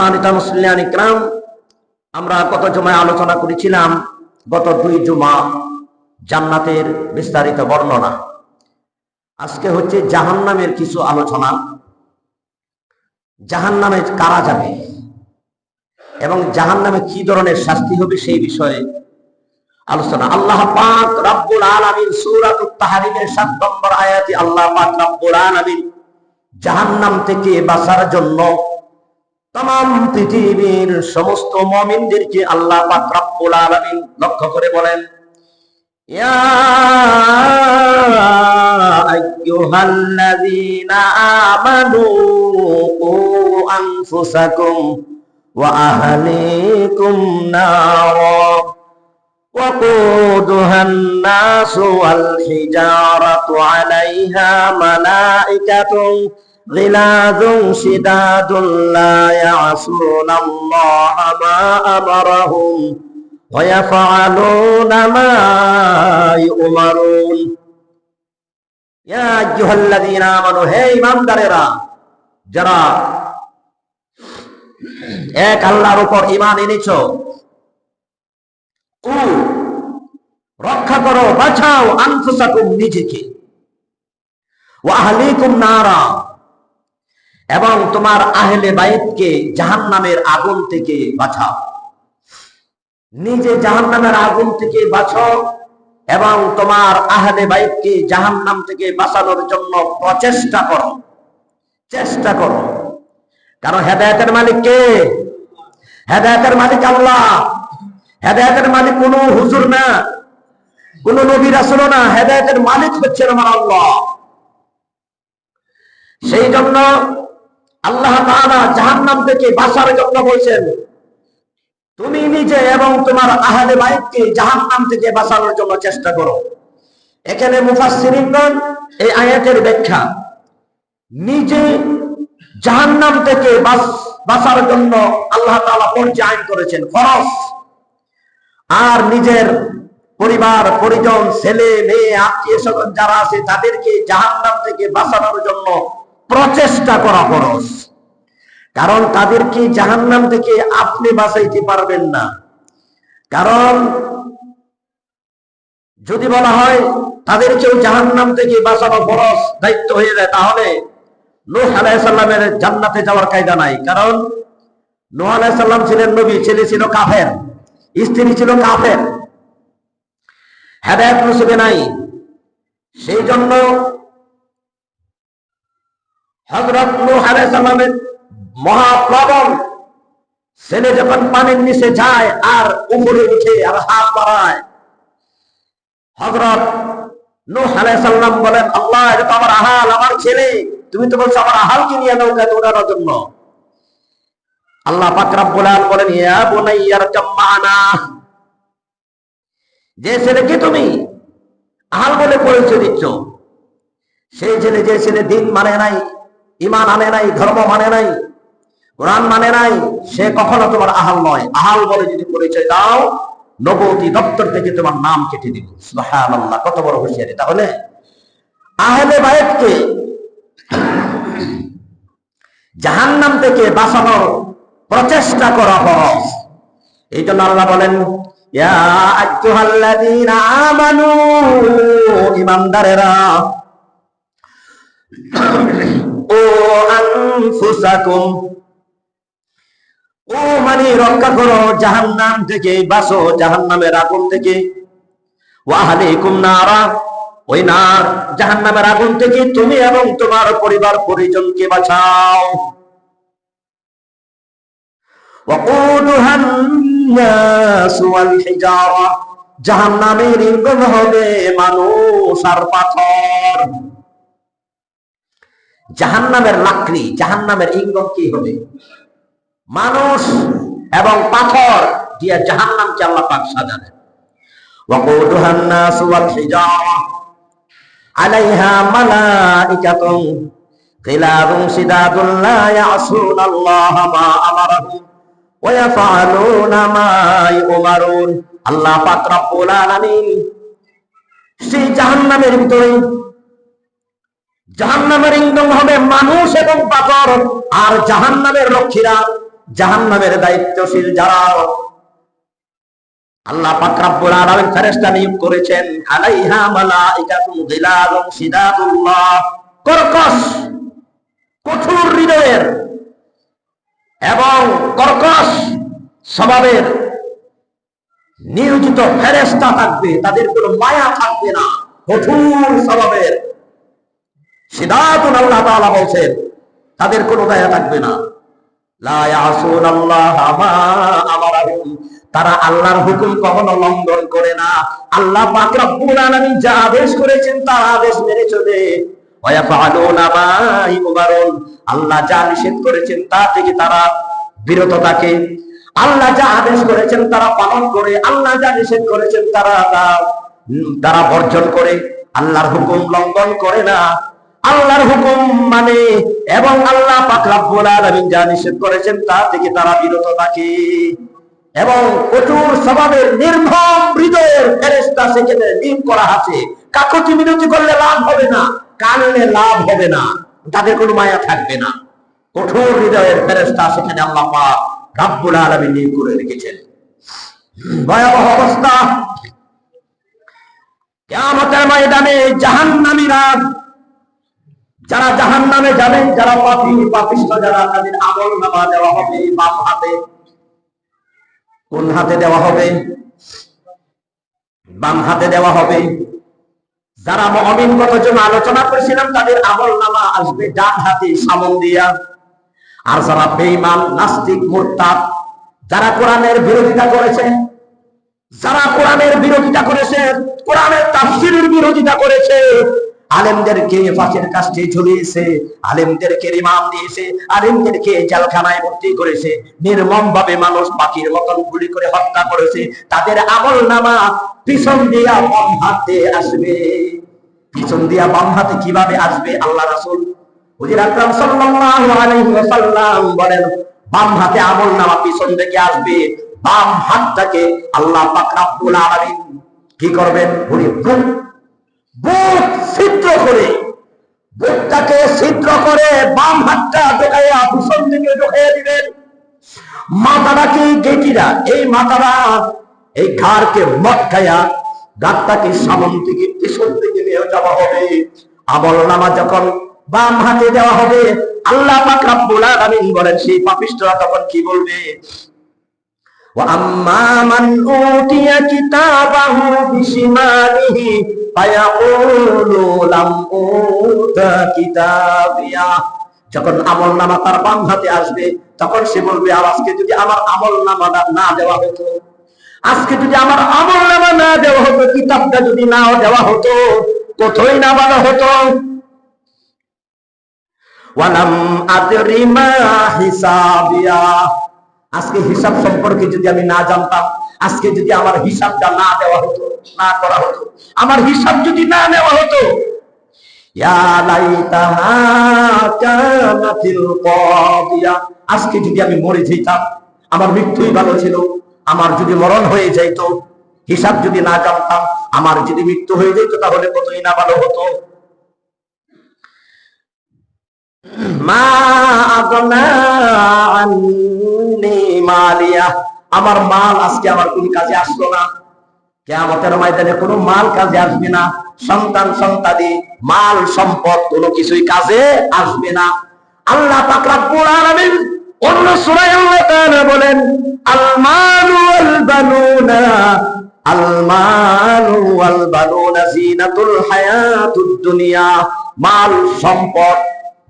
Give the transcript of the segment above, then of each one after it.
সম্মানিত মুসলিয়ান ইকরাম, আমরা গত জুমায় আলোচনা করেছিলাম, গত 2 জুমা জান্নাতের বিস্তারিত বর্ণনা। আজকে হচ্ছে জাহান্নামের কিছু আলোচনা। জাহান্নামে কারা যাবে এবং জাহান্নামে কি ধরনের শাস্তি হবে সেই বিষয়ে আলোচনা। আল্লাহ পাক রব্বুল আলামিন সূরাতুত তাহরিমের 7 নম্বর আয়াতে আল্লাহ পাক রব্বুল আলামিন জাহান্নাম থেকে বাঁচার জন্য तमाम পৃথিবীর সমস্ত মুমিনদেরকে আল্লাহ পাক রব্বুল আলামিন লক্ষ্য করে বলেন, ইয়া আইয়ুহাল্লাযীনা আমানু কু আনফুসাকুম ওয়া আহলিকুম নারা ওয়াকুদুহান নাসু ওয়াল হিজারাতু আলাইহা মালাইকাতুন غلاظ شداد لا يعصون الله ما أمرهم ويفعلون ما يؤمرون يا أيها الذين آمنوا হে ঈমানদারেরা, যারা এক আল্লাহর উপর ঈমান এনেছো, রক্ষা করো, বাঁচাও আনফুসাকুম নিজেকে, ওয়া আহলিকুম নারা এবং তোমার আহলে বাইতকে জাহান্নামের আগুন থেকে বাঁচাও। নিজে জাহান্নামের আগুন থেকে বাঁচাও এবং তোমার আহলে বাইতকে জাহান্নাম থেকে বাঁচানোর জন্য চেষ্টা করো। কারণ হেদায়েতের মালিক কে? হেদায়েতের মালিক আল্লাহ। হেদায়েতের মালিক কোনো হুজুর না, কোন নবী রাসূল না, হেদায়েতের মালিক হচ্ছেন আমার আল্লাহ। সেই জন্য আল্লাহ তাআলা জাহান্নাম থেকে বাঁচার জন্য বলছেন, তুমি নিজে এবং তোমার আহলে বাইতকে জাহান্নাম থেকে বাঁচানোর জন্য চেষ্টা করো। এখানে মুফাসসিরিনগণ এই আয়াতের ব্যাখ্যা, নিজে জাহান্নাম থেকে বাঁচার জন্য আল্লাহ তাআলা ফরজ আইন করেছেন, ফরজ। আর নিজের পরিবার পরিজন, ছেলে মেয়ে, আত্মীয় স্বজন যারা আছে তাদেরকে জাহান্নাম থেকে বাঁচানোর জন্য প্রচেষ্টা করা ফরজ। কারণ তাদেরকে জাহান্নাম থেকে আপনি বাঁচাইতে পারবেন না। কারণ যদি বলা হয় তাদেরকেও জাহান্নাম থেকে বাঁচানো ফরজ দায়িত্ব হয়ে যায়, তাহলে নূহ আলাইহিস সালামের জান্নাতে যাওয়ার কায়দা নাই। কারণ নূহ আলাইহিস সালাম ছিলেন নবী, ছেলে ছিল কাফের, স্ত্রী ছিল কাফের, হেদায়েত নসিবে নাই। সেই জন্য হযরত নূহ আলাইহিস সালামের মহাপ্লাবন, ছেলে যখন পানির নিচে যায় আর উপরে উঠে আর হাত বাড়ায়, হযরত নূহ আলাইহিস সালাম বলেন, আল্লাহ এটা তো আমার আহাল, আমার ছেলে, তুমি তো বলছো আমার আহালকে নিয়ে নৌকাতে ওঠানোর জন্য। আল্লাহ পাক রব্বুল আলামিন বলেন, ইয়া বুনাইয়া রকাব মা'না, যে ছেলেকে তুমি আহাল বলে পরিচয় দিচ্ছ, সেই ছেলে, যে ছেলে দিন মানে নাই, ঈমান আনে নাই, ধর্ম মানে নাই, কোরআন মানে নাই, সে কখনো তোমার আহাল নয়। আহাল বলে যদি পরিচয় দাও, নবুয়তি দপ্তর থেকে তোমার নাম কেটে দিব। সুবহানাল্লাহ, কত বড় হুঁশিয়ারি! তাহলে আহলে বাইতকে জাহান্নাম থেকে বাঁচানোর প্রচেষ্টা করা ফরজ। এই জন্য আল্লাহ বলেন, ইয়া আইয়ুহাল্লাযীনা আমানু, ঈমানদারেরা, ও আনফুসাকুম, ও মানে রক্ষা করো, জাহান্নাম থেকে বাঁচো, জাহান্নামের আগুন থেকে, ওয়া আহলিকুম নারা, ওই নার জাহান্নামের আগুন থেকে তুমি এবং তোমার পরিবার পরিজনকে বাঁচাও। ওয়াকুদুহান নাসু ওয়াল হিজারা, জাহান্নামের ইন্ধন হবে মানুষ আর পাথর। জাহান্নামের লাকড়ি, জাহান্নামের ইন্ধন কি হবে? মানুষ এবং পাথর দিয়ে জাহান্নামকে আল্লাহ পাক সাজালেন। ওয়াকুদুহান নাসু ওয়াল হিজারা আলাইহা মালাইকাতুন গিলাযুন শিদাদুন লা ইয়াসুনাল্লাহা মা আমারাহুম ওয়া ইয়াফআলুনা মা ইউমারুন। আল্লাহ পাক রব্বুল আলামিন সেই জাহান্নামের ভিতরে, জাহান্নামের ইন্ধন হবে মানুষ এবং পাথর, আর জাহান্নামের রক্ষীরা জাহান্নামের দায়িত্বশীল যারা, আল্লাহ পাক রব্বুল আলামিন ফেরেশতা নিয়োগ করেছেন, আলাইহা মালাইকাতুন গিলাদুন শিদাদুল্লাহ, কর্কশ কঠোর হৃদয়ের এবং কর্কশ স্বভাবের নিয়োজিত ফেরেশতা থাকবে, তাদের কোনো মায়া থাকবে না, কঠোর স্বভাবের শিদাদুন, আল্লাহ তাআলা বলছেন তাদের কোনো দয়া থাকবে না। লা ইয়াসুনাল্লাহা মা আমারাহুম, তারা আল্লাহর হুকুম কখনো লঙ্ঘন করে না। আল্লাহ পাক রব্বুল আলামিন যা আদেশ করেছেন তার আদেশ মেনে চলে। ওয়া ইয়াফআলুনা মা ইউমারুন, আল্লাহ যা নিষেধ করেছেন তা থেকে তারা বিরত থাকে। আল্লাহ যা আদেশ করেছেন তারা পালন করে, আল্লাহ যা নিষেধ করেছেন তারা বর্জন করে, আল্লাহর হুকুম লঙ্ঘন করে না, আল্লাহর হুকুম মানে এবং আল্লাহ পাক রব্বুল আলামিন যা নিষেধ করেছেন তা থেকে তারা বিরত থাকে। এবং কঠোর স্বভাবের নির্মম হৃদয়ের ফেরেশতা সেখানে নিয়োগ করা আছে। কাকুতি মিনতি করলে লাভ হবে না, কানলে লাভ হবে না, তাদের কোনো মায়া থাকবে না। কঠোর হৃদয়ের ফেরেশতা সেখানে আল্লাহ পাক রব্বুল আলামিন নিয়োগ করে রেখেছেন। ভয়াবহ অবস্থা, কিয়ামতের ময়দানে জাহান্নামীরা, যারা জাহান্নামে যাবেন, যারা পাপী পাপিষ্ঠ যারা, তাদের আমলনামা দেওয়া হবে বাম হাতে। কোন হাতে দেওয়া হবে? বাম হাতে দেওয়া হবে। যারা মুমিন কতজন আলোচনা করেছিলাম, তাদের আমলনামা আসবে ডান হাতে সামন দিয়া। আর যারা বেঈমান, নাস্তিক, মুরতাদ, যারা কোরআনের বিরোধিতা করেছে, যারা কোরআনের বিরোধিতা করেছে, কোরআনের তাফসীরের বিরোধিতা করেছে, আলেমদেরকে ফাঁসির কাস্টে ঝুলিয়েছে, আলেমদেরকে রিমান্ড দিয়েছে, আলেমদেরকে জেলখানায় ভর্তি করেছে, নির্মম ভাবে মানুষ পাখির মতন গুলি করে হত্যা করেছে, তাদের আমলনামা পিছন দিয়া বাম হাতে আসবে। পিছন দিয়া বাম হাতে কিভাবে আসবে? আল্লাহ রাসূল হুজুর আকরাম সাল্লাল্লাহু আলাইহি ওয়াসাল্লাম বলেন, বাম হাতে আমলনামা পিছন থেকে আসবে। বাম হাতটাকে আল্লাহ পাক রব্বুল আলামিন কি করবেন? বুক ছিদ্র করে, বুকটাকে ছিদ্র করে বাম হাতটা ঢোকাইয়া পিছন দিকে ঢোকাইয়া দিবেন। মাথাটাকে গেটিরা, এই মাথাটা এই ঘাড়কে মটকাইয়া গাঁটটাকে সামন থেকে পিছন দিকে নিয়ে যাওয়া হবে। আমলনামা যখন বাম হাতে দেওয়া হবে, আল্লাহ পাক রব্বুল আলামিন বলেন, সেই পাপিষ্ঠরা তখন কি বলবে? وَأَمَّا مَنْ أُوتِيَ كِتَابَهُ بِشِمَالِهِ فَيَقُولُ لَمْ أُوتَ كِتَابِيَهْ, যখন আমলনামা তার বাম হাতে আসবে তখন সে বলবে, আর আজকে যদি আমার আমলনামাটা না দেওয়া হতো, আজকে যদি আমার আমলনামা না দেওয়া হতো, কিতাবটা যদি না দেওয়া হতো, কোথায় না বলা হতো। ওয়ালাম আদরি মা হিসাবিয়া, আজকে হিসাব সম্পর্কে যদি আমি না জানতাম, আজকে যদি আমার হিসাবটা না দেওয়া হতো, না করা হতো, আমার হিসাব যদি না নেওয়া হতো, ইয়া লাইতাহা কানাতিল কাদিয়া, আজকে যদি আমি মরে যেতাম, আমার মৃত্যুই ভালো ছিল, আমার যদি মরণ হয়ে যাইত, হিসাব যদি না জানতাম, আমার যদি মৃত্যু হয়ে যেত, তাহলে কতই না ভালো হতো। মা আগনা আন্নি মালিয়া, আমার মাল আজকে আমার কোন কাজে আসলো না। কিয়ামতের ময়দানে কোনো মাল কাজে আসবে না, সন্তান সন্তানি, মাল সম্পদ কোনো কিছুই কাজে আসবে না। আল্লাহ পাক রব্বুল আলামিন অন্য সূরায় আল্লাহ তাআলা বলেন, আল মালু ওয়াল বানুনা, আল মালু ওয়াল বানুনা জিনাতুল হায়াতুদ দুনিয়া, মাল সম্পদ,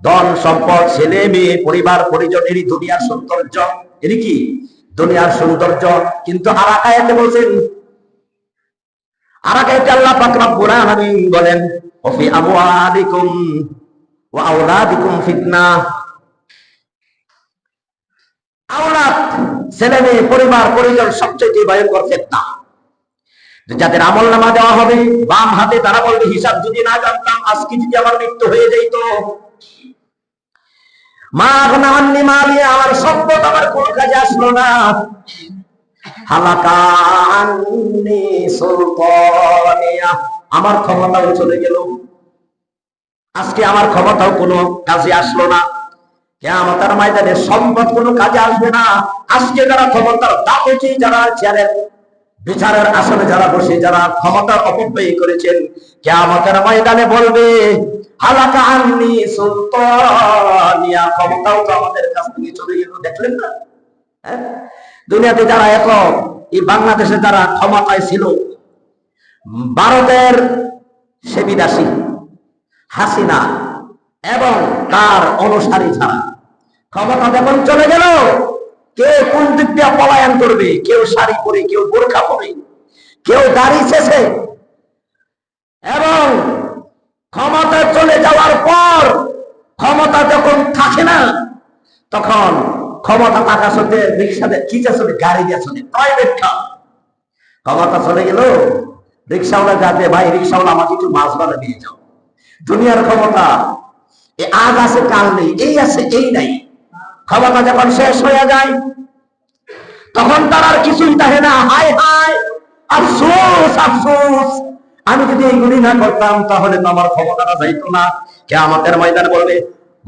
ধন সম্পদ, ছেলে মেয়ে, পরিবার পরিজন, এরই দুনিয়ার সৌন্দর্য, এরই কি দুনিয়ার সৌন্দর্য। কিন্তু আর এক আয়াতে বলছেন, আর এক আয়াতে আল্লাহ পাক রব্বুল আলামিন বলেন, ওয়াফি আমওয়ালিকুম ওয়া আওলাদিকুম ফিতনা, আওলাদ, ছেলে মেয়ে, পরিবার পরিজন সবচেয়ে ভয়ঙ্কর ফিতনা। যাদের আমলনামা দেওয়া হবে বাম হাতে, তারা বলবে, হিসাব যদি না জানতাম, আজকে যদি আমার মৃত্যু হয়ে যেত, মা আগনা আন্নি মালিয়া, আমার সম্পদ আমার কোন কাজে আসলো না, হালাকা আন্নি সুলতানিয়া, আমার ক্ষমতাও চলে গেল, আজকে আমার ক্ষমতাও কোনো কাজে আসলো না। কিয়ামতের ময়দানে সম্পদ কোনো কাজে আসবে না। আজকে যারা ক্ষমতার দাপটি, যারা চেয়ারের বিচারের আসনে যারা বসে, যারা ক্ষমতার অপব্যয় করেছেন, কিয়ামতের ময়দানে বলবে হালাকা আন্নি সুলতানিয়া, ক্ষমতাও তো আমাদের কাছ থেকে চলে গেল। দেখলেন না? দুনিয়াতে যারা এই বাংলাদেশে যারা ক্ষমতায় ছিল, ভারতের সেবিদাসী হাসিনা এবং তার অনুসারী ছাড়া ক্ষমতা যখন চলে গেল, কে কোন দিক দিয়ে পলায়ন করবে? কেউ শাড়ি পরে, কেউ বোরকা পরে, কেউ দাড়ি ছেছে। এবং ক্ষমতা চলে যাওয়ার পর, ক্ষমতা যখন থাকে না, তখন ক্ষমতা থাকা সত্ত্বে রিক্সাতে কি চলে, গাড়ি দিয়ে চলে, প্রাইভেট কার। ক্ষমতা চলে গেল, রিক্সাওয়ালা যাবে, ভাই রিক্সাওয়ালা আমাকে একটু মাছ বানা নিয়ে যাও। দুনিয়ার ক্ষমতা আজ আছে কাল নেই, এই আছে এই নাই। ক্ষমতা যখন শেষ হয়ে যায়, তখন তার আর কিছুই থাকে না। হায় হায়, আফসোস আফসোস, আমি যদি এইগুলি না করতাম তাহলে তো আমার ক্ষমতাটা যাইতো না। কিয়ামতের ময়দানে বলবে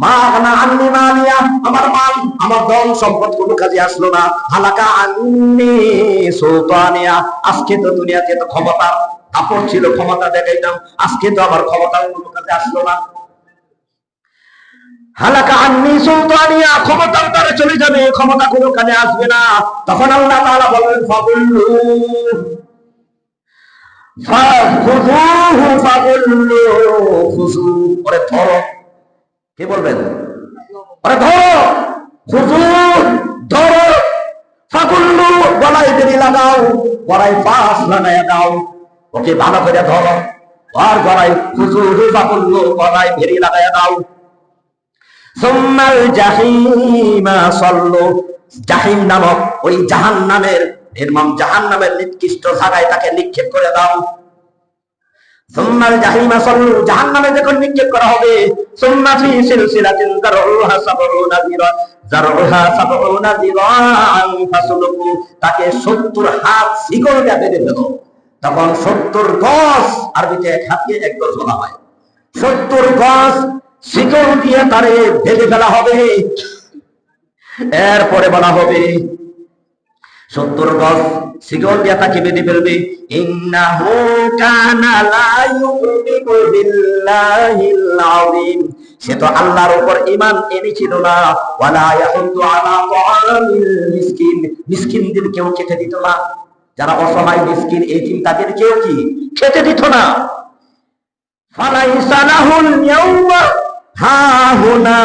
মা আন্নি মালিয়া, আমার মাল, আমার ধন সম্পদ কোনো কাজে আসলো না। হালাকা আন্নি সুলতানিয়া, আজকে তো দুনিয়াতে তো ক্ষমতা আপন ছিল, ক্ষমতা দেখাইতাম, আজকে তো আমার ক্ষমতা কোনো কাজে আসলো না। হালাকা আন্নি সুলতানিয়া, ক্ষমতার দ্বারা চলে যাবে, ক্ষমতা কোনো কাজে আসবে না। তখন আল্লাহ তাআলা বলবেন ফাকুল্লু ফাখুযুহু ফাকুল্লু খুযু, ওরে ধরো। কি বলবেন? ওরে ধরো, খুযু ধরো, ফাকুল্লু গলায় বেরি লাগাও, গলায় ফাঁস লাগাইয়া দাও, ওকে ভালো করে ধরো, আর গলায় খুযুহু ফাকুল্লু, গলায় বেরি লাগাইয়া দাও। সুম্মাল জাহিমা সাল্লু, জাহিম নামক ওই জাহান্নামের নির্মম জাহান্নামের নিকৃষ্ট জায়গায় তাকে নিক্ষেপ করে দাও। সুম্মাল জাহিমা সাল্লু, জাহান্নামে যখন নিক্ষেপ করা হবে, সুম্মা ফি সিলসিলাতিন যারউহা সাবউনা যিরান, যারউহা সাবউনা যিরান ফাসলুকু, তাকে 70 হাত শিকল দিয়ে বেঁধে ফেলো। তখন 70 গজ, আরবিতে এক হাতে এক গজ বলা হয়, 70 গজ শিকল দিয়ে তারে বেঁধে ফেলা হবে। এরপরে বলা হবে 70 গজ শিকল দিয়ে তাকে বেঁধে ফেলবে। ইন্নাহু কানা লা ইউমিনু বিল্লাহিল আযীম, সে তো আল্লাহর উপর ঈমান এনেছিল না। ওয়ালা ইয়াহুদ্দু আলা তাআমিল মিসকিন, মিসকিনদের কেউ খেতে দিত না, যারা অসহায় মিসকিন এতিম তাদের কেউ কি খেতে দিত না। ফালাইসা লাহুল ইয়াউমা হাহুনা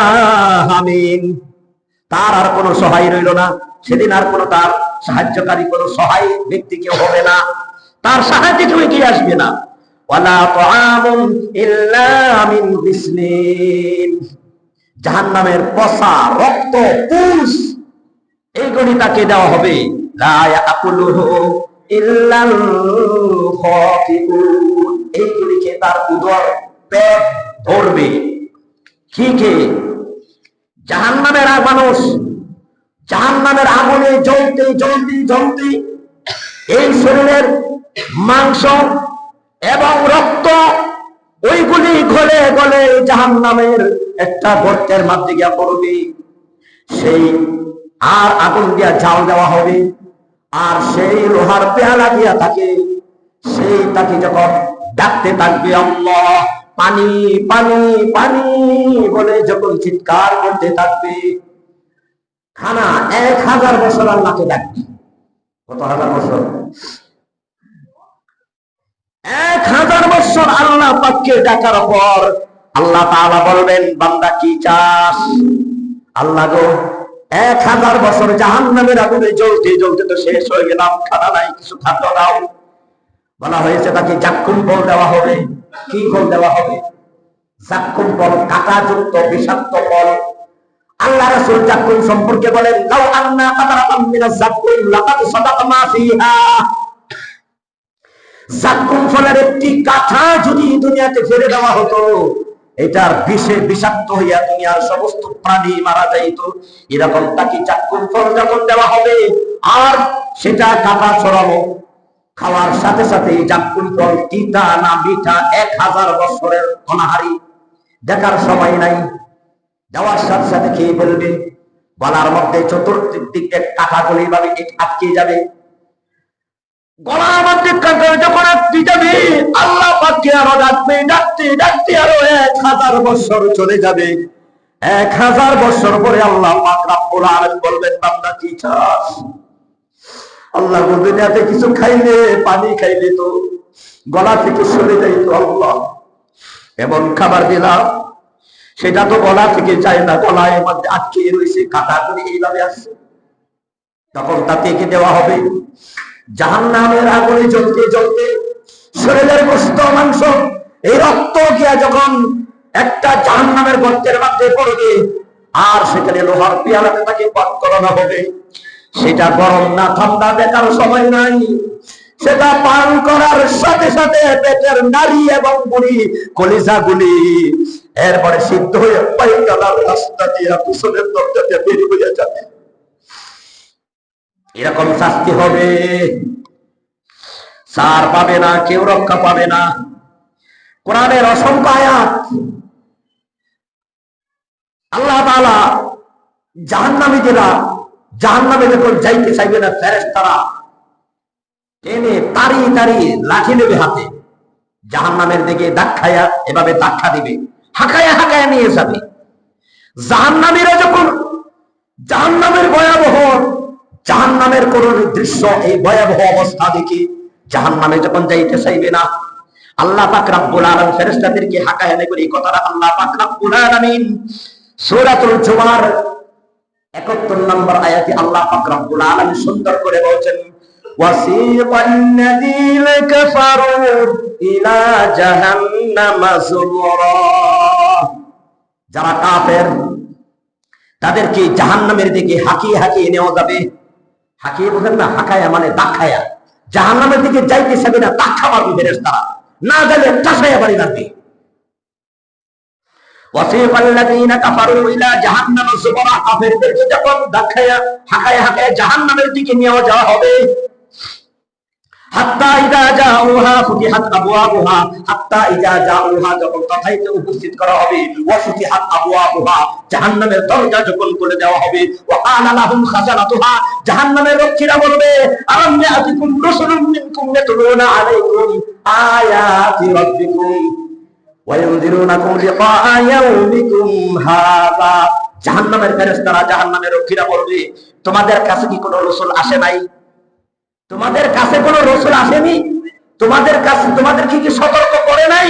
হামিম, তার আর কোনো সহায় রইল না সেদিন, আর কোনো তার সাহায্যকারী কোনো সহায় ব্যক্তি কেউ হবে না, তার সাহায্যে কেউ এগিয়ে আসবে না। ওয়ালা তাআমুন ইল্লা মিন গিসলিন, জাহান্নামের পচা রক্ত, পুষ, এইগুলি তাকে দেওয়া হবে। লা ইয়াকুলুহু ইল্লাল খাতিউন, এইগুলিকে তার উদর পেট ধরবে। কি খেয়ে? জাহান্নামের মানুষ জাহান্নামের আগুনে জ্বলতে জ্বলতে জ্বলতে এই শরীরের মাংস এবং রক্ত ওইগুলি গলে গলে জাহান্নামের একটা গর্তের মধ্যে গিয়া পড়বে। সেই আর আগুন দিয়া জাল দেওয়া হবে, আর সেই লোহার পেয়ালা দিয়া তাকে যখন ডাকতে থাকবে আল্লাহ, পানি পানি পানি বলে যখন চিৎকার করতে থাকবে, খানা 1000 বছর আল্লাহকে ডাকবে। কত হাজার বছর? 1000 বছর আল্লাহ পাককে ডাকার পর আল্লাহ তাআলা বলবেন বান্দা কি চাস? আল্লাহ গো 1000 বছর জাহান্নামের আগুনে জ্বলতে জ্বলতে তো শেষ হয়ে গেলাম, খানা নাই, কিছু খাদ্য দাও। বলা হয়েছে তাকে জাক্কুম ফল দেওয়া হবে। কি ফল দেওয়া হবে? জাক্কুম ফল, কাঁটাযুক্ত বিষাক্ত ফল। আল্লাহ রাসূল জাক্কুম সম্পর্কে বলেন লাউ আন্না কাতারাতাম মিনাজ জাক্কুম লাকাদ সাদাকা মা ফিহা, জাক্কুম ফলের একটি কাঁটা যদি দুনিয়াতে ফেলে দেওয়া হতো, এটার বিষে বিষাক্ত হইয়া দুনিয়ার সমস্ত প্রাণী মারা যাইত। এরকম তাকে জাক্কুম ফল যখন দেওয়া হবে আর সেটা কাঁটা ছড়ানো, খাওয়ার সাথে সাথে জাক্কুম ফল তিতা না মিঠা 1000 বছরের অনাহারি, দেখার সময় নাই। যাওয়ার সাথে সাথে খেয়ে ফেলবে, গলার মধ্যে চতুর্দিক দিকে কাঁটাগুলি ভাবে আটকে যাবে। গলার মধ্যে কাঁটা যখন আটকে যাবে, আল্লাহ পাককে আরো ডাকবে, ডাকতে ডাকতে আরো 1000 বছর চলে যাবে। 1000 বছর পরে আল্লাহ পাক রব্বুল আলামিন বলবেন, বান্দা কি চাস? আল্লাহ বলবেন, এতে কিছু খাইলে, পানি খাইলে তো গলা থেকে সরে যাইত আল্লাহ, এমন খাবার দিলাম সেটা তো গলা থেকে যায় না, গলায় মধ্যে আটকে রয়েছে, কাঁটা করে এইভাবে আসছে। তখন তাকে কি দেওয়া হবে? জাহান্নামের আগুনে জ্বলতে জ্বলতে শরীরের গোশত মাংস, এই রক্ত গিয়া যখন একটা জাহান্নামের গর্তের মধ্যে পড়বে, আর সেখানে লোহার পেয়ালাতে তাকে পান করানো হবে। সেটা গরম না ঠান্ডা দেখার সময় নাই, সেটা পান করার সাথে সাথে পেটের নারী এবং বুড়ি কলিজা গুলি এরপরে সিদ্ধ হয়ে পায়খানার রাস্তা দিয়ে পিছনের দরজা দিয়ে বের হয়ে যাবে। এরকম শাস্তি হবে, সার পাবে না, কেউ রক্ষা পাবে না। কোরআনের অসংখ্য আয়াত আল্লাহ তাআলা জাহান্নামীদেরা জাহান্নামে যখন যাইতে চাইবে না, ফেরেশতারা টেনে তাড়ি তাড়ি লাঠি নেবে হাতে, জাহান্নামের দিকে ধাক্কায়া এভাবে ধাক্কা দিবে, হাঁকায়া হাঁকায়া নিয়ে যাবে। জাহান্নামীরা যখন জাহান্নামের ভয়াবহ জাহান্নামের কোন দৃশ্য, এই ভয়াবহ অবস্থা দেখি জাহান্নামে যখন যাইতে চাইবে না, আল্লাহ পাক রব্বুল আলামিন ফেরেশতাদেরকে হাঁকায়া এনে করে এই কথাটা আল্লাহ পাক রব্বুল আলামিন সূরাতুল জুমার 71 নম্বর আয়াতে আল্লাহ পাক রব্বুল আলামিন সুন্দর করে বলেছেন, ওয়াসিকান্নাযীনা কাফারু ইলা জাহান্নামা যুমরা। যারা কাফের তাদেরকে জাহান্নামের দিকে হাঁকিয়ে হাঁকিয়ে নেওয়া যাবে। হাঁকিয়ে বোঝেন না, হাঁকায়া মানে ধাক্কায়া। জাহান্নামের দিকে যাইতে চাইবে না, ধাক্কা মারবে ফেরেশতারা, না গেলে টাসায়া বাড়ি লাগবে। ওয়াসিকাল্লাযীনা কাফারু ইলা জাহান্নামা যুমরা, কাফেরদেরকে যখন ধাক্কায়া হাঁকায়া হাঁকায়া জাহান্নামের দিকে নিয়ে যাওয়া হবে, হাত্তা ইযা জাউহা ফুতিহাত আবওয়াবুহা, হাত্তা ইযা জাউহা যখন তথাইতে উপস্থিত করা হবে, ওয়া ফুতিহাত আবওয়াবুহা জাহান্নামের দরজা যখন খুলে দেওয়া হবে, ওয়া ক্বালা লাহুম খাজানাতুহা জাহান্নামের রক্ষীরা বলবে, আলাম ইয়াতিকুম রাসূলুম মিনকুম ইয়াতলুনা আলাইকুম আয়াতি রাব্বিকুম ওয়া ইউনযিরুনাকুম লিকাআ ইয়াউমিকুম হাযা। জাহান্নামের ফেরেশতারা জাহান্নামের রক্ষীরা বলবে, তোমাদের কাছে কি কোনো রাসূল আসে নাই? তোমাদের কাছে কোন রাসূল আসেনি? তোমাদের কাছে তোমাদেরকে কি সতর্ক করে নাই?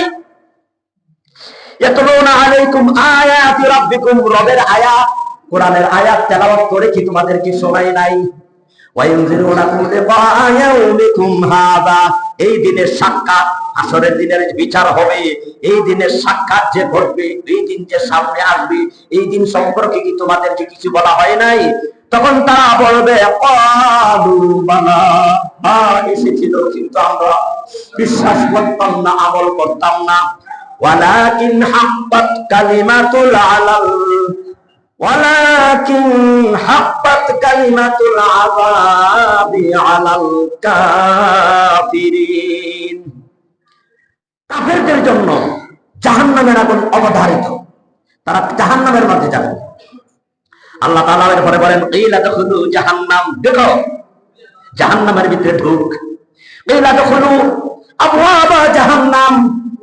ইয়াতলুনা আলাইকুম আয়াতি রাব্বিকুম, রবের আয়াত কোরআনের আয়াত তেলাওয়াত করে কি তোমাদেরকে শোনায় নাই? ওয়া ইউনযিরুনাকুম লিকাআ ইয়াউমিকুম হাযা, এই দিনের সাক্ষাৎ, আসরের দিনের বিচার হবে, এই দিনের সাক্ষাৎ যে ঘটবে, এই দিন যে সামনে আসবে, এই দিন সম্পর্কে কি তোমাদেরকে কিছু বলা হয় নাই? তখন তারা বলবে, ক্বালু বালা, এসেছিল, কিন্তু আমরা বিশ্বাস করতাম না, আমল করতাম না। ওয়ালাকিন হাক্কাত কালিমাতুল আযাবি আলাল কাফিরিন। কাফেরদের জন্য জাহান্নামের আগুন অবধারিত, তারা জাহান্নামের মধ্যে যাবে। আল্লাহ তাআলা এরপরে বলেন, কিলা দুখুলু জাহান্নাম, দেখো জাহান্নামের ভিতরে ঢুক। কিলা দুখুলু আবওয়াবা জাহান্নাম,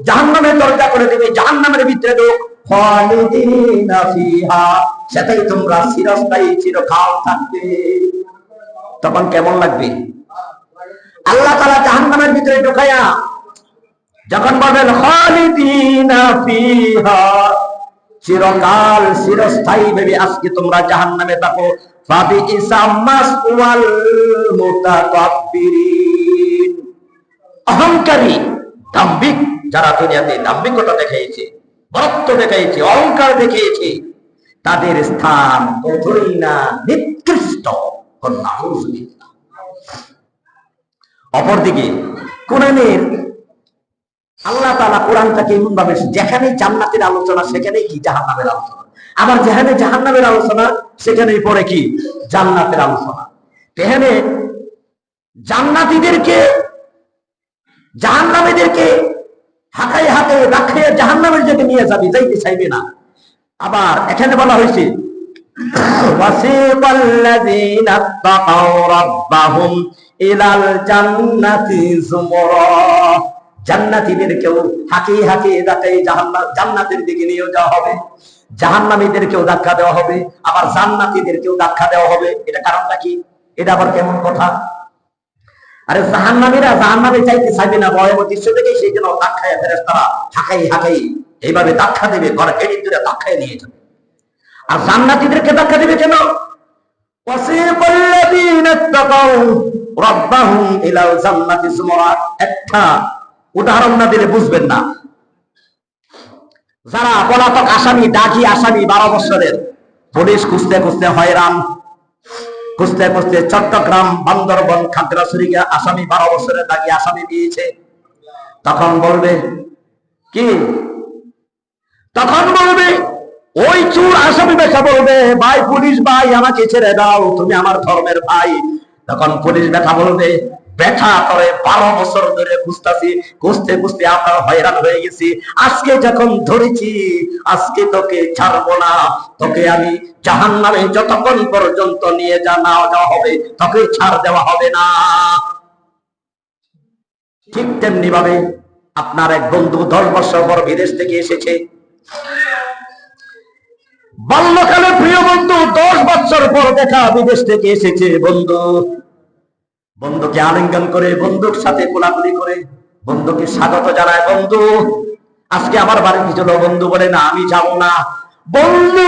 জাহান্নামের দরজা করে দিবে, জাহান্নামের ভিতরে ঢুক। খালিদিনা ফিহা, সেটাই তোমরা চিরস্থায়ী চিরকাল থাকবে। তখন কেমন লাগবে? আল্লাহ তাআলা জাহান্নামের ভিতরে ঢুকায়া যখন বলবেন খালিদিনা ফিহা, চিরকাল চিরস্থায়ী ভেবে আজকে তোমরা জাহান্নামে থাকো। ফাবিইসা মাসওয়াল মুতাকাব্বিরিন, অহংকারী দাম্ভিক যারা দুনিয়াতে দাম্ভিকতা দেখিয়েছে, বরত্ব দেখিয়েছে, অহংকার দেখিয়েছে, তাদের স্থান কতই না নিকৃষ্ট। অপরদিকে কোরআনের আল্লাহ তাআলা কোরআনটাকে এমন ভাবে, যেখানে জান্নাতের আলোচনা সেখানেই কি জাহান্নামের আলোচনা, আবার যেখানে জাহান্নামের আলোচনা সেখানেই পরে কি জান্নাতের আলোচনা। এখানে জান্নাতীদেরকে জাহান্নামীদেরকে হাঁকায় হাঁকায় রাখায় জাহান্নামের দিকে নিয়ে যাবে, যাইতে চাইবে না। আবার এখানে বলা হয়েছে ওয়াসিকাল্লাযীনা তাকাউ রাব্বাহুম ইলাল জান্নাতি যুমরা, জান্নাতীদেরকেও হাঁকিয়ে হাঁকিয়ে ধাক্কায় জান্নাতের দিকে নিয়ে যাওয়া হবে, জাহান্নামীদেরকেও ধাক্কা দেওয়া হবে, আবার জান্নাতীদেরকেও ধাক্কা দেওয়া হবে। এটা কারণটা কি? এটা আবার কেমন কথা? আরে জাহান্নামীরা জাহান্নামে চাইতে চাইবে না, ভয়াবহ দৃশ্য দেখে সেই জন্য ধাক্কায় ফেরেশতারা হাঁকাই হাঁকাই এইভাবে ধাক্কা দেবে, ঘরে এদিক ধরে ধাক্কায় নিয়ে যাবে। আর জান্নাতীদেরকে ধাক্কা দেবে কেন? ওয়াসিকাল্লাযীনা তাকাউ রাব্বাহুম ইলাল জান্নাতি যুমরা, একটা উদাহরণ না দিলে বুঝবেন না। যারা পলাতক আসামি, ডাকি আসামি 12 বছরের, পুলিশ খুঁজতে খুঁজতে হয়রান, খুঁজতে খুঁজতে চট্টগ্রাম, বান্দরবন, খাগড়াছড়িকে আসামি 12 বছরের ডাকি আসামি দিয়েছে। তখন বলবে কি? তখন বলবে ওই চোর আসামি বেটা বলবে, ভাই পুলিশ ভাই আমাকে ছেড়ে দাও, তুমি আমার ধর্মের ভাই। তখন পুলিশ বেটা বলবে, বেটা করে 12 বছর ধরে খুঁজতাছি, খুঁজতে খুঁজতে আমরা হয়রান হয়ে গেছি, আজকে যখন ধরেছি আজকে তোকে ছাড়বো না, তোকে আমি জাহান্নামে যতক্ষণ পর্যন্ত নিয়ে যাওয়া হবে তোকে ছাড় দেওয়া হবে না। ঠিক তেমনি ভাবে আপনার এক বন্ধু 10 বছর পর বিদেশ থেকে এসেছে, বাল্যকালে প্রিয় বন্ধু 10 বছর পর দেখা বিদেশ থেকে এসেছে, বন্ধুকে আলিঙ্গন করে, বন্ধুর সাথে কোলাকুলি করে বন্ধুকে স্বাগত জানায়, বন্ধু আজকে আমার বাড়িতে চলো। বন্ধু বলে না, আমি যাব না। বন্ধু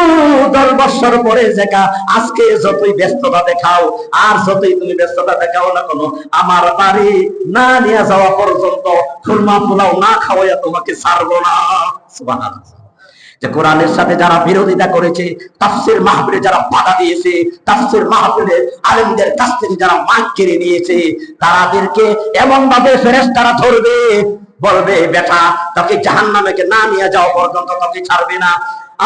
10 বছর পরে দেখা আজকে যতই ব্যস্ততা দেখাও আর যতই তুমি ব্যস্ততা দেখাও না কোনো, আমার বাড়ি না নিয়ে যাওয়া পর্যন্ত খুরমা পোলাও না খাওয়াইয়া তোমাকে ছাড়বো না। সুবহানাল্লাহ। যে কোরআনের সাথে যারা বিরোধিতা করেছে, তাফসীর মাহফিলে যারা বাধা দিয়েছে, তাফসীর মাহফিলে আলেমদের কাছ থেকে যারা মাইক কেড়ে নিয়েছে, তাদেরকে এমন ভাবে ফেরেশতারা ধরবে, বলবে বেটা তোকে জাহান্নামে না নিয়ে যাওয়া পর্যন্ত তোকে ছাড়বে না।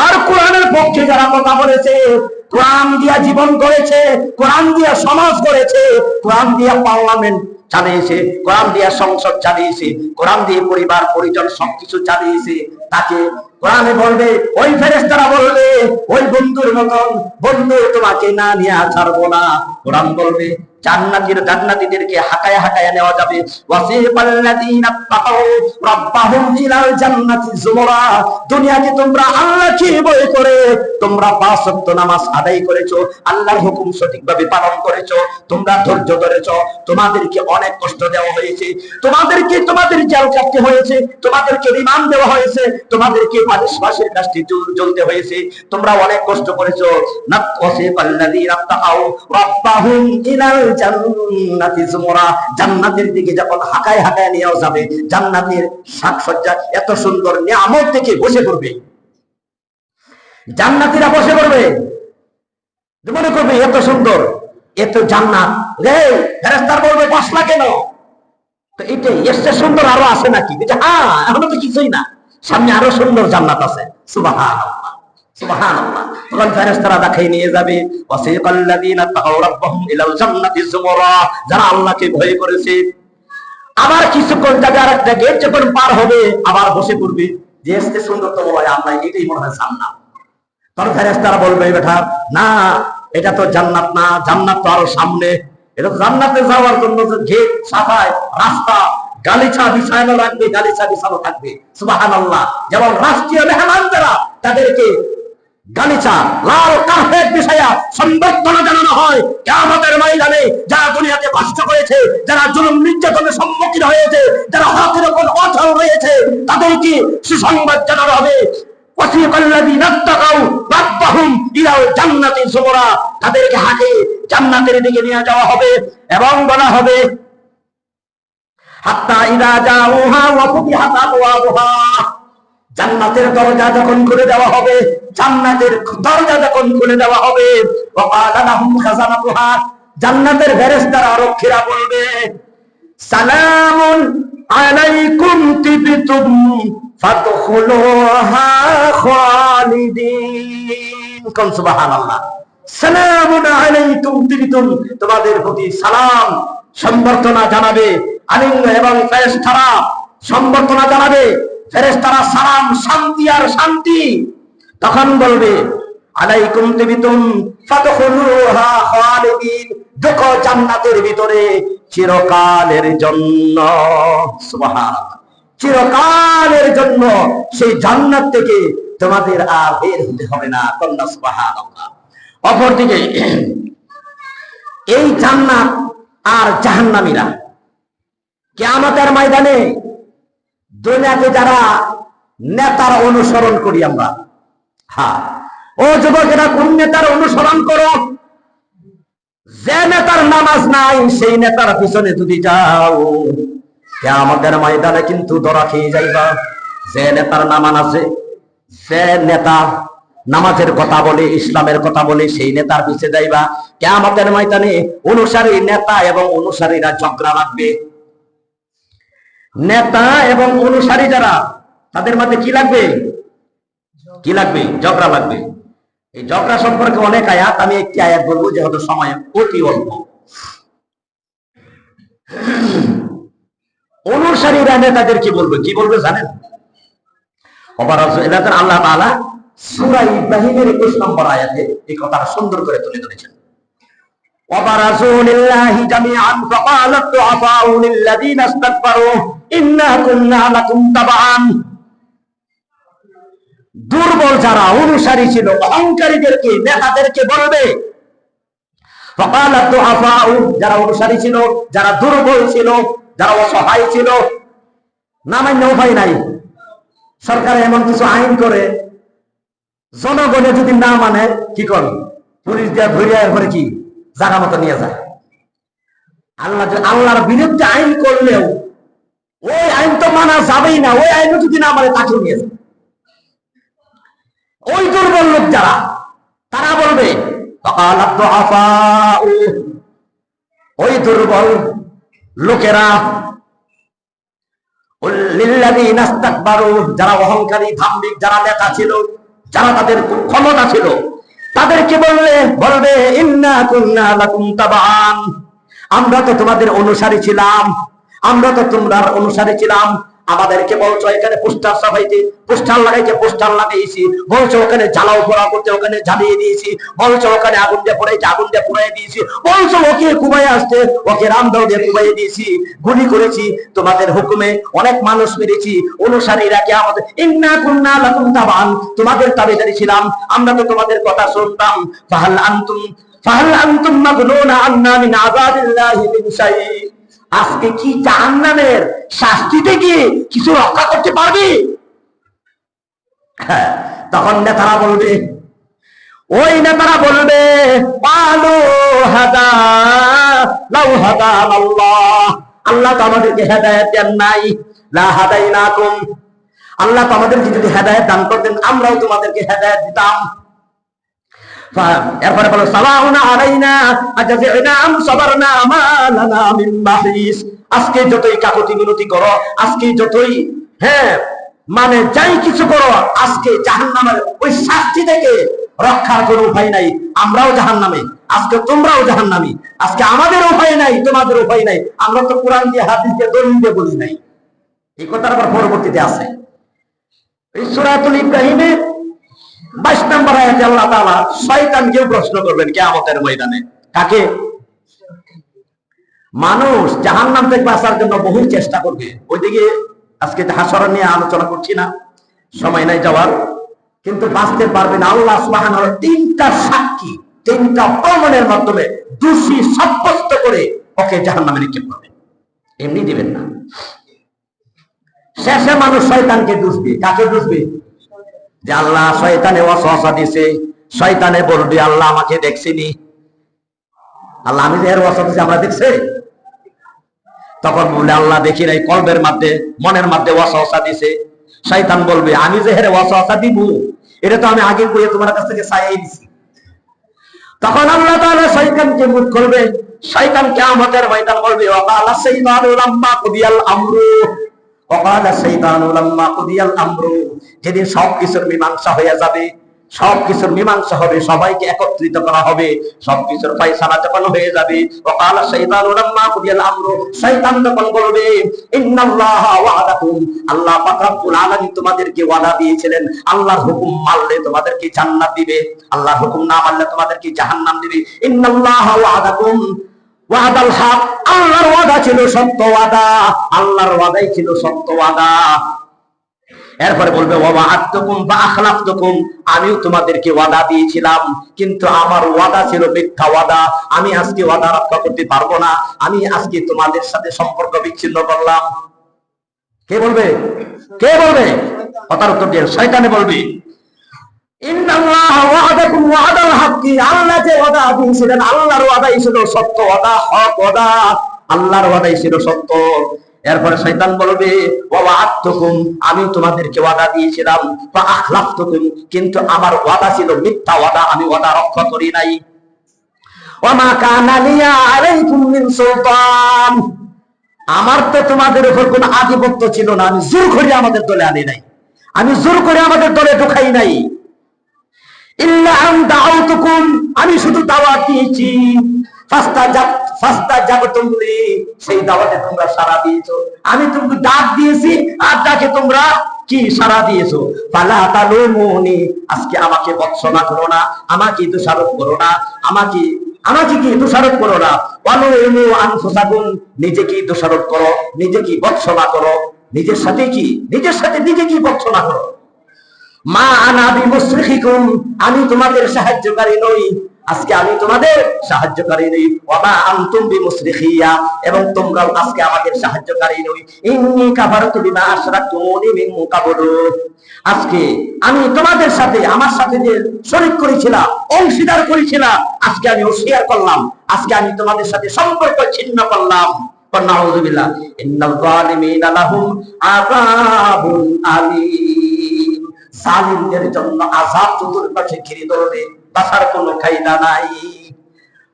আর কোরআনের পক্ষে যারা কথা বলেছে, কোরআন দিয়া জীবন করেছে, কোরআন দিয়া সমাজ করেছে, কোরআন দিয়া পার্লামেন্ট চালিয়েছে, কোরআন দিয়া সংসদ চালিয়েছে, কোরআন দিয়ে পরিবার পরিজন সবকিছু চালিয়েছে, তাকে কোরআনে বলবে, ওই ফেরেশতারা বলবে ওই বন্ধুর মতন, বন্ধু তোমাকে না নিয়ে ছাড়বো না। কোরআন বলবে জান্নাতীদেরকে হাঁকায়া হাঁকায়া নেওয়া যাবে। ওয়াসিকাল্লাযীনা তাকাউ রাব্বাহুম ইলাল জান্নাতি যুমরা, দুনিয়াতে তোমরা আল্লাহকে ভয় করে তোমরা 5 ওয়াক্ত নামাজ আদায় করেছো, আল্লাহর হুকুম সঠিকভাবে পালন করেছো, তোমরা ধৈর্য ধরেছো, তোমাদেরকে অনেক কষ্ট দেওয়া হয়েছে, তোমাদের জেল কাটতে হয়েছে, তোমাদেরকে রিমান্ড দেওয়া হয়েছে, তোমাদেরকে ফাঁসির কাষ্ঠে জ্বলতে হয়েছে, তোমরা অনেক কষ্ট করেছো। ওয়াসিকাল্লাযীনা তাকাউ রাব্বাহুম ইলাল জান্নাতি যুমরা, জান্নাতের দিকে যখন হাঁকায় হাঁকায় নিয়ে যাবে, জান্নাতের সাজসজ্জা এত সুন্দর, নিয়ামত দেখে বসে পড়বে, জান্নাতীরা বসে পড়বে, মনে করবে এত সুন্দর, এত জান্নাত রে, ফেরেশতারা বলবে বসলা কেন? তো এটাই এর চেয়ে সুন্দর আরো আছে নাকি? হ্যাঁ, এখনো তো কিছুই না, সামনে আরো সুন্দর জান্নাত আছে। সুবহানাল্লাহ, সুবহানাল্লাহ। তখন ফেরেশতারা দেখাই নিয়ে যাবে, ওয়াসিকাল্লাযীনা তাকাউ রাব্বাহুম ইলাল জান্নাতি যুমরা, যারা আল্লাহকে ভয় করেছে। আবার কিছুক্ষণ যাবে, আরেকটা গেট যখন পার হবে আবার বসে পড়বে, যে এসতে সুন্দর তো বলে আল্লাহ, এটাই মনে হয় জান্নাত। তখন ফেরেশতারা বলবে বেটা না, এটা তো জান্নাত না, জান্নাত তো আরো সামনে, এটা জান্নাতে যাওয়ার জন্য যে গেট সাফায় রাস্তা গালিচা বিছানো রাখবে, গালিচা বিছানো থাকবে। সুবহানাল্লাহ। যেমন রাষ্ট্রীয় মেহমানরা তাদেরকে গালিচা লাল কার্পেট বিছায়া সংবর্ধনা জানানো হয়, কিয়ামতের ময়দানে যারা দুনিয়াতে কষ্ট করেছে, যারা জুলুম নির্যাতনের সম্মুখীন হয়েছে, যারা হকের উপর অচল রয়েছে, তাদেরকে সুসংবাদ জানানো হবে। ওয়াসিকাল্লাযীনা তাকাউ রাব্বাহুম ইলাল জান্নাতি যুমরা, তাদেরকে হাঁকে জান্নাতের দিকে নিয়ে যাওয়া হবে এবং বলা হবে হাত্তা ইযা জাউহা ওয়া ফুতিহাত আবওয়াবুহা, জান্নাতের দরজা যখন খুলে দেওয়া হবে, জান্নাতের দরজা যখন খুলে দেওয়া হবে, ওয়া ক্বালা লাহুম খাযানাতুহা, জান্নাতের ফেরেশতারা রক্ষীরা বলবে সালামুন আলাইকুম তিবতুম ফাদখুলুহা খালিদিন। কোন সুবহানাল্লাহ। সালামুন আলাইকুম তিবতুম, তোমাদের প্রতি সালাম সম্বর্ধনা জানাবে আলিঙ্গ এবং ফেরেশতারা সম্বর্ধনা জানাবে, ফেরেশতারা সালাম, শান্তি আর শান্তি, তখন বলবে আলাইকুম তিবিতুম ফাদখুলুহা খালিদিন, ঢোকো জান্নাতের ভিতরে চিরকালের জন্য। সুবহানাল্লাহ, চিরকালের জন্য সেই জান্নাত থেকে তোমাদের আর বের হতে হবে না। কন্যা সুবহানাল্লাহ। অপরদিকে এই জান্নাত আর জাহান্নামীরা কিয়ামতের ময়দানে, দুনিয়াতে যারা নেতার অনুসরণ করি আমরা, হ্যাঁ, ও যুবকেরা কোন নেতার অনুসরণ করো? যে নেতার নামাজ নাই সেই নেতার পিছনে যদি যাও কিয়ামতের ময়দানে কিন্তু ধরা খেয়ে যাইবা। যে নেতার নামাজ আছে, যে নেতা নামাজের কথা বলে, ইসলামের কথা বলে, সেই নেতার পিছে যাইবা। কিয়ামতের ময়দানে অনুসারী নেতা এবং অনুসারীরা ঝগড়া লাগবে। নেতা এবং অনুসারী যারা, তাদের মধ্যে কি লাগবে? কি লাগবে? ঝগড়া লাগবে। এই ঝগড়া সম্পর্কে অনেক আয়াত, আমি একটি আয়াত বলবো যেহেতু সময় অতি অল্প। অনুসারীরা নেতাদের কি বলবে? কি বলবে জানেন? আল্লাহ তাআলা সূরা ইব্রাহিমের 21 নম্বর আয়াতে এই কথাটা সুন্দর করে তুলে ধরেছেন। وبرزوا لله جميعا فقال الضعفاء للذين استكبروا إنا كنا لكم تبعا। দুর্বল যারা অনুসারী ছিল, অহংকারীদেরকে, নেতাদেরকে বলবে, فقال الضعفاء, যারা অনুসারী ছিল, যারা দুর্বল ছিল, যারা অসহায় ছিল, না মান্য উপায় নাই, সরকার এমন কিছু আইন করে, জনগণে যদি না মানে কি করে? পুলিশ দিয়ে ধরে করে কি জায়গা মতো নিয়ে যায়। আল্লাহর বিরুদ্ধে আইন করলেও ওই আইন তো মানা যাবেই না। ওই আইন যদি না মানে তাকে নিয়ে যায়। ওই দুর্বল লোক যারা, তারা বলবে, ওই দুর্বল লোকেরা, যারা অহংকারী, ধাম্বিক, যারা নেতা ছিল, যারা তাদের ক্ষমতা ছিল, তাদেরকে বলবে ইন্না কুন্না লাকুম তাবান, আমরা তো তোমাদের অনুসারী ছিলাম, আমরা তো তোমরার অনুসারী ছিলাম। আমাদেরকে বলছো এখানে পোস্টার ছাপাইতে, পোস্টার লাগাইতে, পোস্টার লাগাইছি, বলছো ওখানে জ্বালাও পোড়া করতে, ওখানে জ্বালিয়ে দিয়েছি, বলছো ওখানে আগুন দিয়ে পড়াইতে, আগুন দিয়ে পুড়াই দিয়েছি, বলছো ওকে কুবাই আসতে, ওকে রামদাও দিয়ে কুবাই দিয়েছি, গুলি করেছি, তোমাদের হুকুমে অনেক মানুষ মেরেছি। অনুসারীরা কি আমাদের ইন্না কুন্না লাকুম তাবান, তোমাদের তাবেদারি ছিলাম, আমরা তো তোমাদের কথা শুনতাম। ফাহাল আনতুম মাগনুনা আন্না মিন আযাবিল্লাহি মিন শাই, আজকে কি জাহান্নামের শাস্তি থেকে কিছু রক্ষা করতে পারবি? তখন নেতারা বলবে, ওই নেতারা বলবে, আল্লাহ তো আমাদেরকে হেদায়েত দেন নাই, লা হাদাইনাকুম, আল্লাহ তো আমাদেরকে যদি হেদায়েত দান করতেন আমরাও তোমাদেরকে হেদায়েত দিতাম। এরপরে বলো সালাউনা আলাইনা আজাযিনা আম সাবারনা মা লানা মিন মাহিস, আজকে যতই কাকুতি মিনতি করো, আজকে যতই মানে যাই কিছু করো, আজকে জাহান্নামের ওই শাস্তি থেকে রক্ষার কোনো উপায় নাই। আমরাও জাহান্নামে, আজকে তোমরাও জাহান্নামী, আজকে আমাদের উপায় নাই, তোমাদের উপায় নাই। আমরা তো কোরআন দিয়ে, হাদিস দিয়ে, দলিল দিয়ে বলি নাই। এই কথার আবার পরবর্তীতে আছে এই সূরাতুল ইব্রাহিমের 22 নম্বর আয়াতে আল্লাহ তাআলা শয়তানকেও প্রশ্ন করবেন কিয়ামতের ময়দানে। কাকে? মানুষ জাহান্নাম থেকে বাঁচার জন্য বহু চেষ্টা করবে। ওইদিকে আজকে হাসর নিয়ে আলোচনা করছি না, সময় নাই যাওয়ার, কিন্তু বাঁচতে পারবে না। আল্লাহ সুবহানাহু ওয়া তাআলা 3টা সাক্ষী, 3টা প্রমাণের মাধ্যমে দোষী সাব্যস্ত করে ওকে জাহান্নামে নিক্ষেপ করবে, এমনি দিবেন না। শেষে মানুষ শয়তানকে দোষবে। কাকে দোষবে? যে আল্লাহ শয়তানে ওয়াসওয়াসা দিছে, শয়তানে বলবে আল্লাহ আমাকে দেখছিনি, আল্লাহ আমি যে এর ওয়াসওয়াসা দিছি আমরা দেখছে? তখন বলবে আল্লাহ দেখি নাই, কলবের মধ্যে, মনের মধ্যে ওয়াসওয়াসা দিছে। শয়তান বলবে আমি যে হেরে ওয়াসওয়াসা দিব এটা তো আমি আগে কইয়া তোমার কাছ থেকে চাইয়াই দিছি। তখন আল্লাহ তাআলা শয়তানকে মুখ করবে। শয়তান কিয়ামতের ময়দান বলবে ওয়াকালা শাইতানু লাম্মা কুদিয়াল আমরু, ওয়াকালা শাইতানু লাম্মা কুদিয়াল আমরু, যেদিন সবকিছুর মীমাংসা হয়ে যাবে, সবকিছুর মীমাংসা হবে, সবাইকে একত্রিত করা হবে, সবকিছুর ফায়সালা যখন হয়ে যাবে। ওয়াকালা শাইতানু লাম্মা কুদিয়াল আমরু, শয়তান তখন বলবে ইন্নাল্লাহা ওয়া'দাকুম, আল্লাহ পাক রব্বুল আলামিন তোমাদেরকে ওয়াদা দিয়েছিলেন আল্লাহর হুকুম মানলে তোমাদেরকে জান্নাত দিবে, আল্লাহর হুকুম না মানলে তোমাদেরকে জাহান্নাম দিবে। ইন্নাল্লাহা ওয়া'দাকুম ওয়াদাল হক, আল্লাহর ওয়াদা ছিল সত্য ওয়াদা, আল্লাহর ওয়াদাই ছিল সত্য ওয়াদা। এরপরে বলবে ওয়া'আদতুকুম ফাআখলাফতুকুম, আমিও তোমাদেরকে ওয়াদা দিয়েছিলাম কিন্তু আমার ওয়াদা ছিল মিথ্যা ওয়াদা, আমি আজকে ওয়াদা রক্ষা করতে পারবো না, আমি আজকে তোমাদের সাথে সম্পর্ক বিচ্ছিন্ন করলাম। কে বলবে? কে বলবে? কথার উত্তর দিয়ে শয়তানে বলবে ইন্নাল্লাহা ওয়া'দাকুম ওয়া'দাল হাক্কি, আল্লাহ যে ওয়াদা দিয়েছিলেন আল্লাহর ওয়াদাই ছিল সত্য ওয়াদা, হক ওয়াদা, আল্লাহর ওয়াদাই ছিল সত্য। এরপরে শয়তান বলবে ওয়া'আদতুকুম, আমি তোমাদেরকে ওয়াদা দিয়েছিলাম, ফাআখলাফতুকুম, কিন্তু আমার ওয়াদা ছিল মিথ্যা ওয়াদা, আমি ওয়াদা রক্ষা করি নাই। ওয়ামা কানা লিয়া আলাইকুম মিন সুলতান, আমার তো তোমাদের উপর কোনো আধিপত্য ছিল না, আমি জোর করে আমাদের দলে আনি নাই, আমি জোর করে আমাদের দলে ঢুকাই নাই। ইল্লা আন দাউতুকুম, আমি শুধু দাওয়াত দিয়েছি, ফাস্তাজাবতুম লি, সেই দাওয়াতে তোমরা সাড়া দিয়েছো, আমি তোমাকে ডাক দিয়েছি আর ডাকে তোমরা কি সাড়া দিয়েছো। ফালা তালুমুনি, আজকে আমাকে ভৎসনা করো না, আমাকে দোষারোপ করো না, আমাকে কি দোষারোপ করো না। ওয়ালুমু আনফুসাকুম, নিজেকে দোষারোপ করো, নিজেকে ভৎসনা করো, নিজের সাথে নিজে কি ভৎসনা করো। মা আনা বিমুসরিখিকুম, আমি তোমাদের সাহায্যকারী নই, আজকে আমি তোমাদের সাহায্যকারী নই। ওয়ামা আনতুম বিমুসরিখিয়া, এবং তোমরাও আজকে আমাদের সাহায্যকারী নই। ইন্নী কাফারতু বিমা আশরাকতুমুনি মিন কাবলু, আজকে আমি তোমাদের সাথে আমার সাথে যে শরীক করেছিলাম, অংশীদার করেছিলাম, আজকে আমি অস্বীকার করলাম, আজকে আমি তোমাদের সাথে সম্পর্ক ছিন্ন করলাম। নাউযুবিল্লাহ। ইন্নাল যালিমিনা লাহুম আযাবুন আলীম, জালিমদের জন্য আযাব চতুর্পাশে ঘিরে ধরবে, বাঁচার কোনো কায়দা নাই,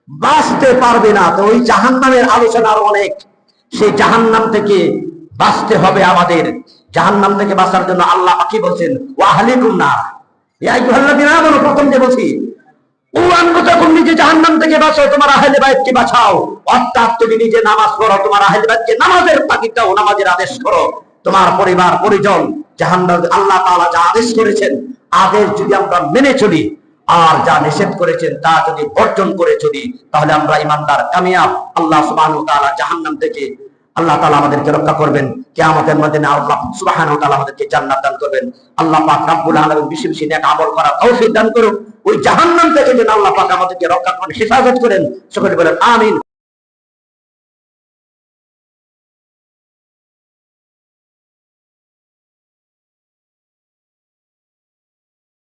বাঁচতে পারবে না। তো ওই জাহান্নামের আলোচনা আরো অনেক, সেই জাহান্নাম থেকে বাঁচতে হবে আমাদের। জাহান্নাম থেকে বাঁচার জন্য আল্লাহ কি বলছেন? ওয়া আহলিকুম নার, ইয়া আইয়ুহাল্লাযীনা আমানু, প্রথম যে বলছি ও আনফুসাকুম, নিজে জাহান্নাম থেকে বাঁচো, তোমার আহলে বাইতকে বাঁচাও। অর্থাৎ তুমি নিজে নামাজ পড়ো, তোমার আহলে বাইতকে নামাজের তাগিদ দাও, নামাজের আদেশ করো। তোমার পরিবার পরিজন জাহান্নাম, আল্লাহ তাআলা যা আদেশ করেছেন আদেশ যদি আমরা মেনে চলি, আর যা নিষেধ করেছেন তা যদি বর্জন করে চলি, তাহলে আমরা ঈমানদার, কামিয়াব। আল্লাহ সুবহানাহু ওয়া তাআলা জাহান্নাম থেকে আল্লাহ তাআলা আমাদেরকে রক্ষা করবেন। কিয়ামতের ময়দানে আল্লাহ সুবহানাহু ওয়া তাআলা আমাদেরকে জান্নাত দান করবেন। আল্লাহ পাক রব্বুল আলামিন বেশি বেশি নেক আমল করার তৌফিক দান করুন। ওই জাহান্নাম থেকে যেন আল্লাহ পাক আমাদেরকে রক্ষা করেন, হেফাজত করেন। সকলে বলেন আমিন।